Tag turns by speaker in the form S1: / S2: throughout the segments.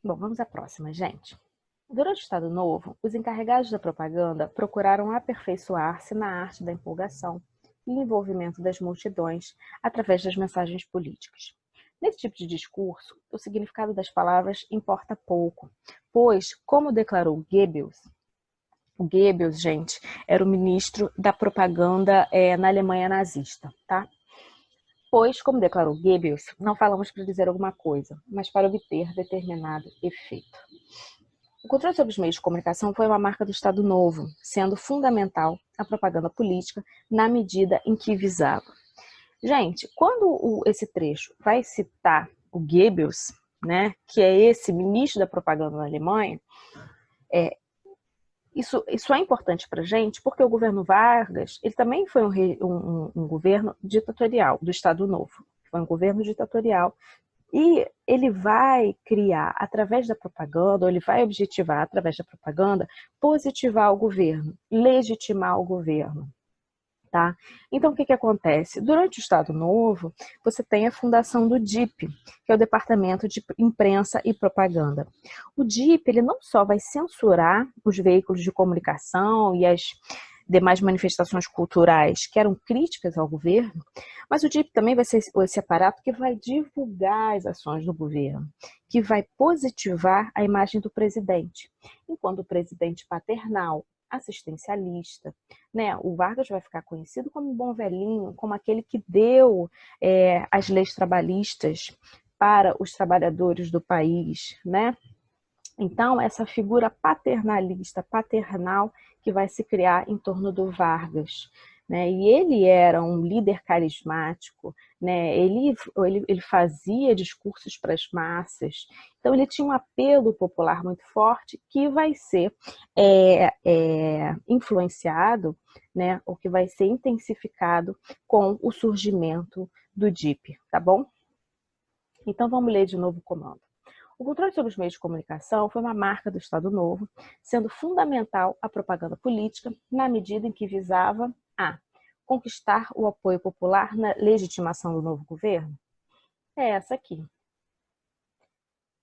S1: Bom, vamos à próxima, gente. Durante o Estado Novo, os encarregados da propaganda procuraram aperfeiçoar-se na arte da empolgação e envolvimento das multidões através das mensagens políticas. Nesse tipo de discurso, o significado das palavras importa pouco, pois, como declarou Goebbels, o Goebbels, gente, era o ministro da propaganda na Alemanha nazista, tá? Pois, como declarou Goebbels, não falamos para dizer alguma coisa, mas para obter determinado efeito. O controle sobre os meios de comunicação foi uma marca do Estado Novo, sendo fundamental a propaganda política na medida em que visava. Gente, quando esse trecho vai citar o Goebbels, né, que é esse ministro da propaganda na Alemanha, isso é importante para a gente, porque o governo Vargas, ele também foi um governo ditatorial do Estado Novo. Foi um governo ditatorial. E ele vai criar, através da propaganda, ou ele vai objetivar, através da propaganda, positivar o governo, legitimar o governo. Tá? Então, o que acontece? Durante o Estado Novo, você tem a fundação do DIP, que é o Departamento de Imprensa e Propaganda. O DIP, ele não só vai censurar os veículos de comunicação e as demais manifestações culturais que eram críticas ao governo, mas o DIP também vai ser esse aparato que vai divulgar as ações do governo, que vai positivar a imagem do presidente, enquanto o presidente paternal, assistencialista, né? O Vargas vai ficar conhecido como um bom velhinho, como aquele que deu as leis trabalhistas para os trabalhadores do país, né? Então, essa figura paternalista, paternal, que vai se criar em torno do Vargas. Né? E ele era um líder carismático, né? Ele fazia discursos para as massas, então ele tinha um apelo popular muito forte que vai ser influenciado, né? Ou que vai ser intensificado com o surgimento do DIP, tá bom? Então vamos ler de novo o comando. O controle sobre os meios de comunicação foi uma marca do Estado Novo, sendo fundamental a propaganda política na medida em que visava a conquistar o apoio popular na legitimação do novo governo. É essa aqui.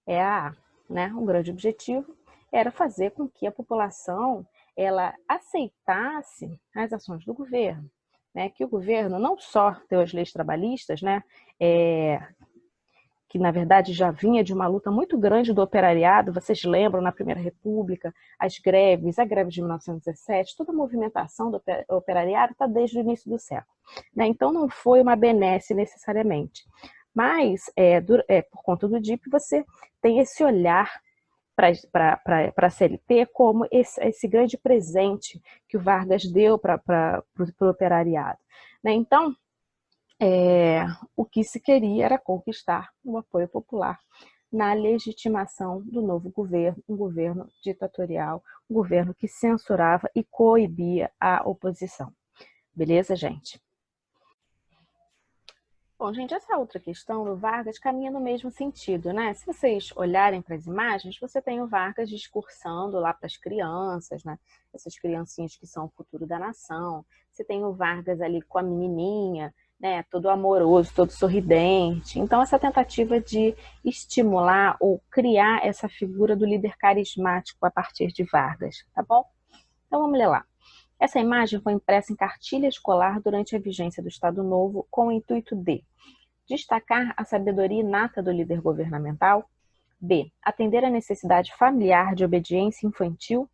S1: É a A, né? O grande objetivo era fazer com que a população ela aceitasse as ações do governo, né? Que o governo não só deu as leis trabalhistas, né? Que na verdade já vinha de uma luta muito grande do operariado, vocês lembram na Primeira República, as greves, a greve de 1917, toda a movimentação do operariado está desde o início do século. Né? Então não foi uma benesse necessariamente, mas por conta do DIP você tem esse olhar para a CLT como esse grande presente que o Vargas deu para o operariado. Né? Então, o que se queria era conquistar o apoio popular na legitimação do novo governo, um governo ditatorial, um governo que censurava e coibia a oposição. Beleza, gente? Bom, gente, essa outra questão do Vargas caminha no mesmo sentido, né? Se vocês olharem para as imagens, você tem o Vargas discursando lá para as crianças, né? Essas criancinhas que são o futuro da nação. Você tem o Vargas ali com a menininha, né? Todo amoroso, todo sorridente. Então, essa tentativa de estimular ou criar essa figura do líder carismático a partir de Vargas, tá bom? Então, vamos ler lá. Essa imagem foi impressa em cartilha escolar durante a vigência do Estado Novo com o intuito de destacar a sabedoria inata do líder governamental, b. atender à necessidade familiar de obediência infantil,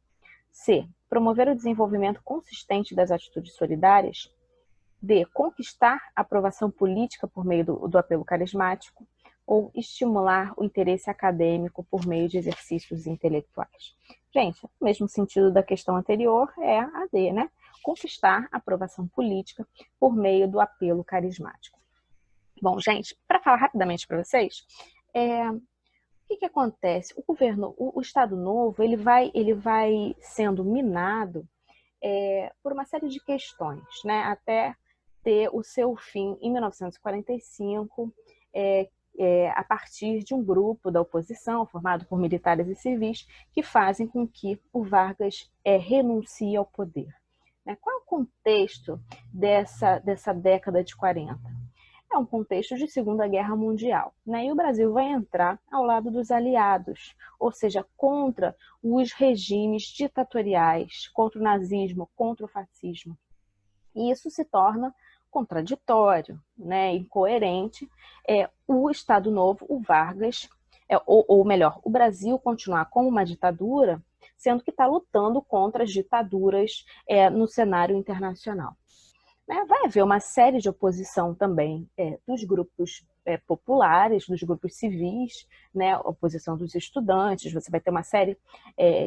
S1: c. promover o desenvolvimento consistente das atitudes solidárias, d. conquistar a aprovação política por meio do apelo carismático, ou estimular o interesse acadêmico por meio de exercícios intelectuais. Gente, o mesmo sentido da questão anterior é a D, né? Conquistar a aprovação política por meio do apelo carismático. Bom, gente, para falar rapidamente para vocês, o que acontece? O governo, o Estado Novo, ele vai sendo minado por uma série de questões, né? Até ter o seu fim em 1945, a partir de um grupo da oposição, formado por militares e civis, que fazem com que o Vargas renuncie ao poder. Né? Qual é o contexto dessa década de 40? É um contexto de Segunda Guerra Mundial, né? E o Brasil vai entrar ao lado dos aliados, ou seja, contra os regimes ditatoriais, contra o nazismo, contra o fascismo. E isso se torna contraditório, né, incoerente. O Estado Novo, o Vargas, ou melhor, o Brasil continuar como uma ditadura, sendo que está lutando contra as ditaduras no cenário internacional. Né? Vai haver uma série de oposição também dos grupos populares, dos grupos civis, né? Oposição dos estudantes, você vai ter uma série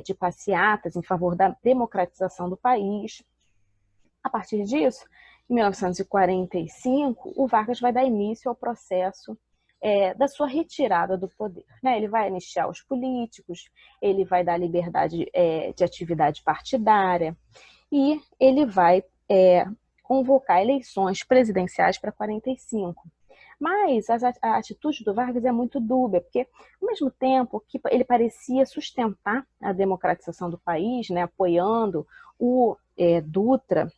S1: de passeatas em favor da democratização do país. A partir disso, em 1945, o Vargas vai dar início ao processo da sua retirada do poder. Né? Ele vai anistiar os políticos, ele vai dar liberdade de atividade partidária e ele vai convocar eleições presidenciais para 45. Mas a atitude do Vargas é muito dúbia, porque ao mesmo tempo que ele parecia sustentar a democratização do país, né, apoiando o Dutra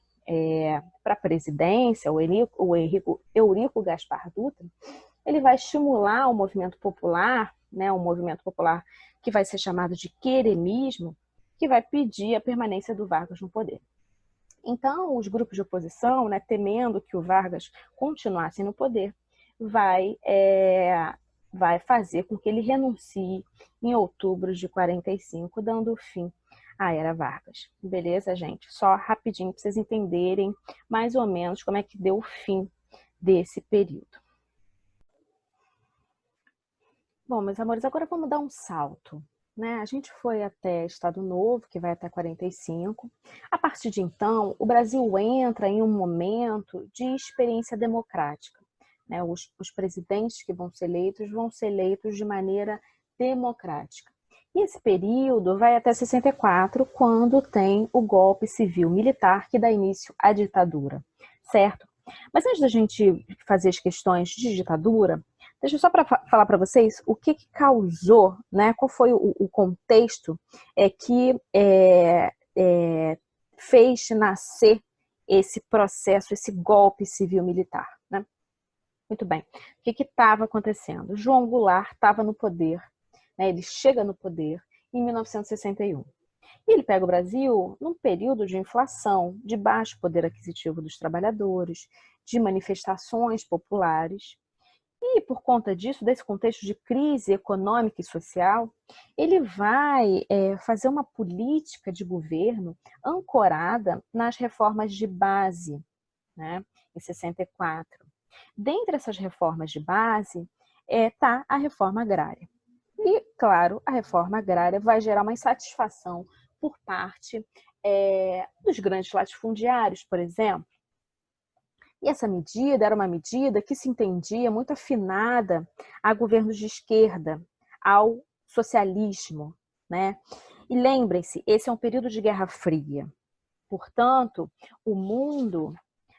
S1: para a presidência, o Eurico Gaspar Dutra, ele vai estimular o movimento popular, né, um movimento popular que vai ser chamado de queremismo, que vai pedir a permanência do Vargas no poder. Então, os grupos de oposição, né, temendo que o Vargas continuasse no poder, vai fazer com que ele renuncie em outubro de 45, dando fim à Era Vargas. Beleza, gente? Só rapidinho para vocês entenderem mais ou menos como é que deu o fim desse período. Bom, meus amores, agora vamos dar um salto. Né? A gente foi até Estado Novo, que vai até 45. A partir de então, o Brasil entra em um momento de experiência democrática. Né? Os presidentes que vão ser eleitos de maneira democrática. E esse período vai até 64, quando tem o golpe civil-militar que dá início à ditadura, certo? Mas antes da gente fazer as questões de ditadura, deixa eu só falar para vocês o que causou, né? Qual foi o contexto que fez nascer esse processo, esse golpe civil-militar. Né? Muito bem. O que estava acontecendo? João Goulart estava no poder, né? Ele chega no poder em 1961. E ele pega o Brasil num período de inflação, de baixo poder aquisitivo dos trabalhadores, de manifestações populares. E por conta disso, desse contexto de crise econômica e social, ele vai fazer uma política de governo ancorada nas reformas de base, né, em 64. Dentre essas reformas de base está a reforma agrária. E, claro, a reforma agrária vai gerar uma insatisfação por parte dos grandes latifundiários, por exemplo. E essa medida era uma medida que se entendia muito afinada a governos de esquerda, ao socialismo, né? E lembrem-se, esse é um período de Guerra Fria. Portanto, o mundo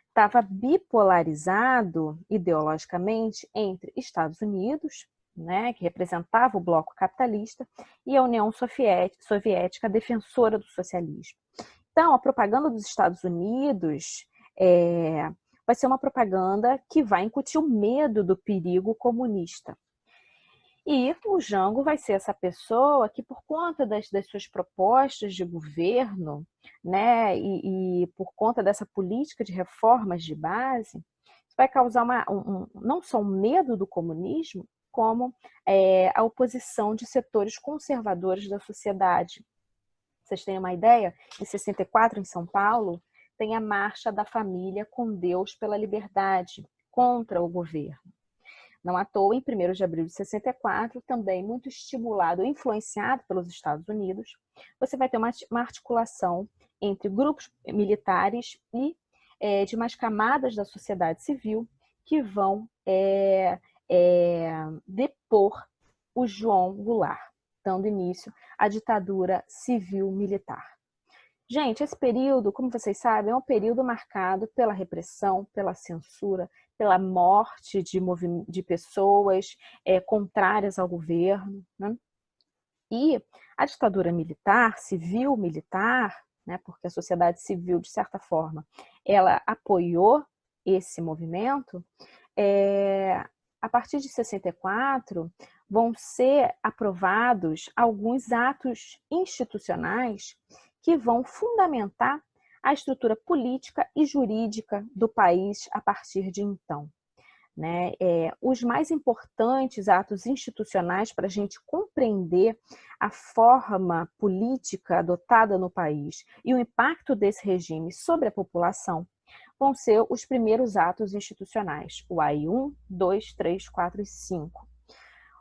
S1: estava bipolarizado ideologicamente entre Estados Unidos, né, que representava o bloco capitalista, e a União Soviética, defensora do socialismo. Então, a propaganda dos Estados Unidos vai ser uma propaganda que vai incutir o medo do perigo comunista. E o Jango vai ser essa pessoa que, por conta das suas propostas de governo, né, e por conta dessa política de reformas de base, vai causar não só um medo do comunismo, como a oposição de setores conservadores da sociedade. Vocês têm uma ideia? Em 64, em São Paulo, tem a Marcha da Família com Deus pela Liberdade, contra o governo. Não à toa, em 1º de abril de 64, também muito estimulado, influenciado pelos Estados Unidos, você vai ter uma articulação entre grupos militares e demais camadas da sociedade civil que vão depor o João Goulart, dando início à ditadura civil-militar. Gente, esse período, como vocês sabem, é um período marcado pela repressão, pela censura, pela morte de pessoas contrárias ao governo. Né? E a ditadura militar, civil-militar, né, porque a sociedade civil, de certa forma, ela apoiou esse movimento, a partir de 64, vão ser aprovados alguns atos institucionais que vão fundamentar a estrutura política e jurídica do país a partir de então. Né? Os mais importantes atos institucionais para a gente compreender a forma política adotada no país e o impacto desse regime sobre a população vão ser os primeiros atos institucionais, o AI 1, 2, 3, 4 e 5.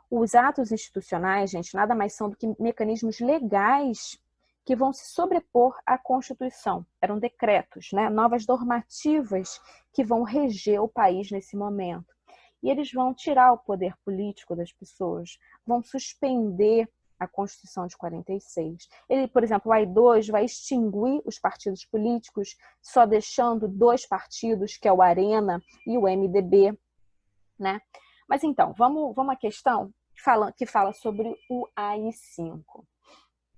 S1: Os atos institucionais, gente, nada mais são do que mecanismos legais que vão se sobrepor à Constituição. Eram decretos, né? Novas normativas que vão reger o país nesse momento. E eles vão tirar o poder político das pessoas, vão suspender a Constituição de 46. Ele, por exemplo, o AI-2 vai extinguir os partidos políticos, só deixando 2 partidos, que é o Arena e o MDB, né? Mas então, vamos à questão que fala sobre o AI-5.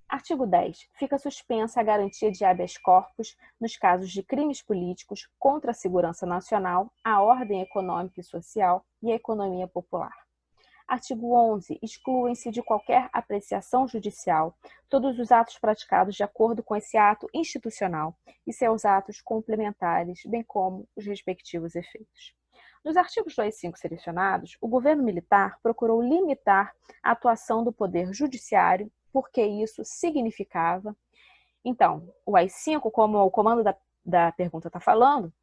S1: Artigo 10. Fica suspensa a garantia de habeas corpus nos casos de crimes políticos contra a segurança nacional, a ordem econômica e social e a economia popular. Artigo 11. Excluem-se de qualquer apreciação judicial todos os atos praticados de acordo com esse ato institucional e seus atos complementares, bem como os respectivos efeitos. Nos artigos 2 e 5 selecionados, o governo militar procurou limitar a atuação do poder judiciário, porque isso significava. Então, o AI-5, como o comando da pergunta está falando,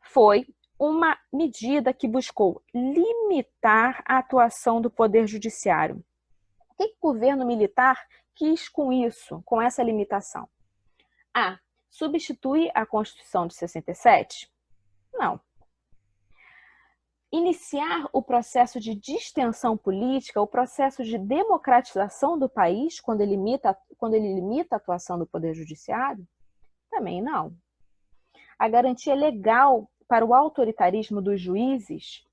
S1: foi uma medida que buscou limitar a atuação do poder judiciário. O que o governo militar quis com isso, com essa limitação? A. Substituir a Constituição de 67? Não. Iniciar o processo de distensão política, o processo de democratização do país, quando ele limita a atuação do Poder Judiciário? Também não. A garantia legal para o autoritarismo dos juízes,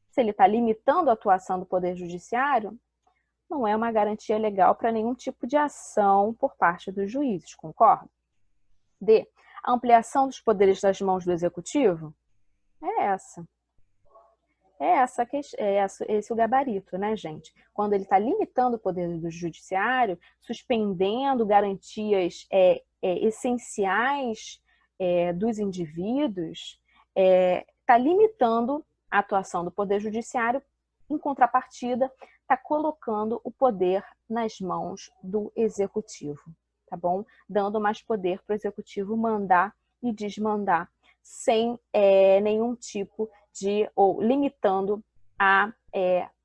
S1: se ele está limitando a atuação do Poder Judiciário, não é uma garantia legal para nenhum tipo de ação por parte dos juízes, concorda? D. A ampliação dos poderes das mãos do Executivo? Esse é o gabarito, né, gente? Quando ele está limitando o poder do judiciário, suspendendo garantias essenciais dos indivíduos, está limitando a atuação do poder judiciário, em contrapartida, está colocando o poder nas mãos do executivo, tá bom? Dando mais poder para o executivo mandar e desmandar, sem nenhum tipo ou limitando a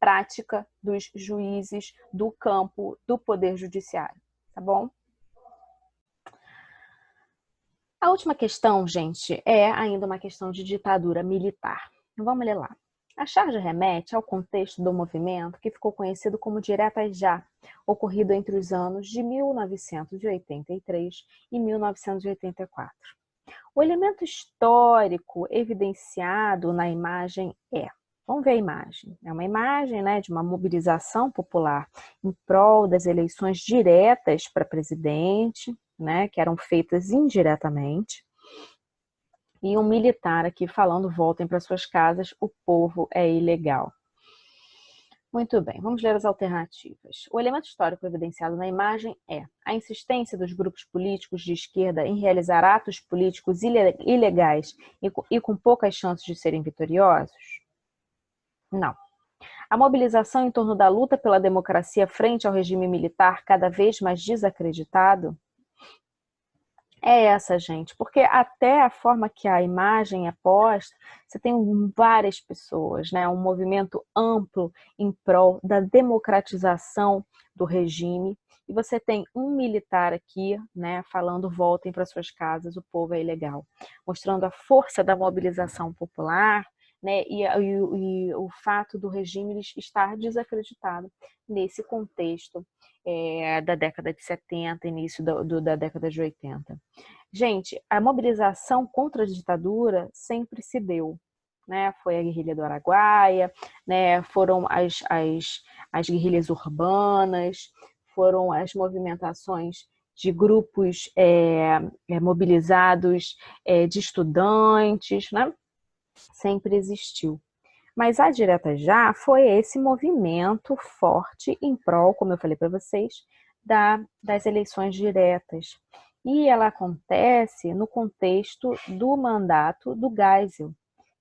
S1: prática dos juízes do campo do Poder Judiciário, tá bom? A última questão, gente, é ainda uma questão de ditadura militar. Vamos ler lá. A charge remete ao contexto do movimento que ficou conhecido como Diretas Já, ocorrido entre os anos de 1983 e 1984. O elemento histórico evidenciado na imagem vamos ver a imagem. É uma imagem, né, de uma mobilização popular em prol das eleições diretas para presidente, né, que eram feitas indiretamente. E um militar aqui falando: voltem para suas casas, o povo é ilegal. Muito bem, vamos ler as alternativas. O elemento histórico evidenciado na imagem é a insistência dos grupos políticos de esquerda em realizar atos políticos ilegais e com poucas chances de serem vitoriosos? Não. A mobilização em torno da luta pela democracia frente ao regime militar cada vez mais desacreditado? É essa, gente, porque até a forma que a imagem é posta, você tem várias pessoas, né? Um movimento amplo em prol da democratização do regime, e você tem um militar aqui, né, falando: voltem para suas casas, o povo é ilegal, mostrando a força da mobilização popular, né, e o fato do regime estar desacreditado nesse contexto da década de 70, início da década de 80. Gente, a mobilização contra a ditadura sempre se deu, né? Foi a guerrilha do Araguaia, né? Foram as guerrilhas urbanas, foram as movimentações de grupos mobilizados de estudantes, né? Sempre existiu. Mas a Direta Já foi esse movimento forte em prol, como eu falei para vocês, das eleições diretas. E ela acontece no contexto do mandato do Geisel,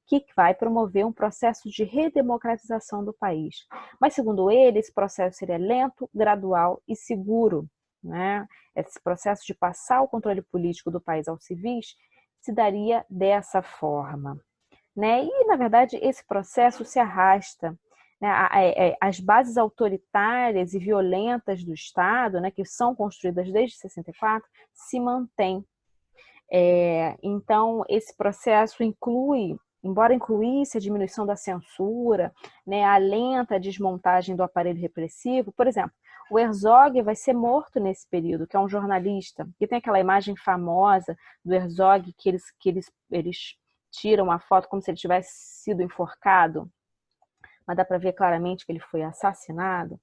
S1: que vai promover um processo de redemocratização do país. Mas, segundo ele, esse processo seria lento, gradual e seguro. Né? Esse processo de passar o controle político do país aos civis se daria dessa forma. Né? E, na verdade, esse processo se arrasta. Né? As bases autoritárias e violentas do Estado, né, que são construídas desde 64, se mantêm. Então, esse processo inclui, embora incluísse a diminuição da censura, né, a lenta desmontagem do aparelho repressivo, por exemplo, o Herzog vai ser morto nesse período, que é um jornalista, que tem aquela imagem famosa do Herzog que eles tiram a foto como se ele tivesse sido enforcado, mas dá para ver claramente que ele foi assassinado.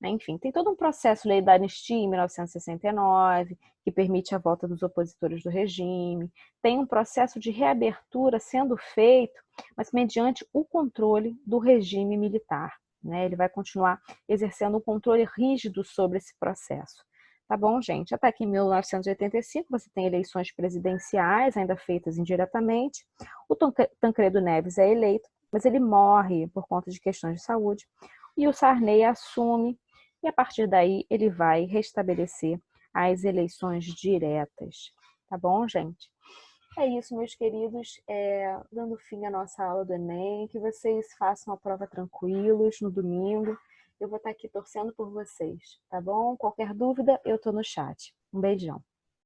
S1: Enfim, tem todo um processo, lei da anistia em 1969, que permite a volta dos opositores do regime. Tem um processo de reabertura sendo feito, mas mediante o controle do regime militar. Ele vai continuar exercendo um controle rígido sobre esse processo. Tá bom, gente? Até aqui em 1985, você tem eleições presidenciais, ainda feitas indiretamente. O Tancredo Neves é eleito, mas ele morre por conta de questões de saúde. E o Sarney assume, e a partir daí ele vai restabelecer as eleições diretas. Tá bom, gente? É isso, meus queridos. Dando fim à nossa aula do Enem, que vocês façam a prova tranquilos no domingo. Eu vou estar aqui torcendo por vocês, tá bom? Qualquer dúvida, eu estou no chat. Um beijão.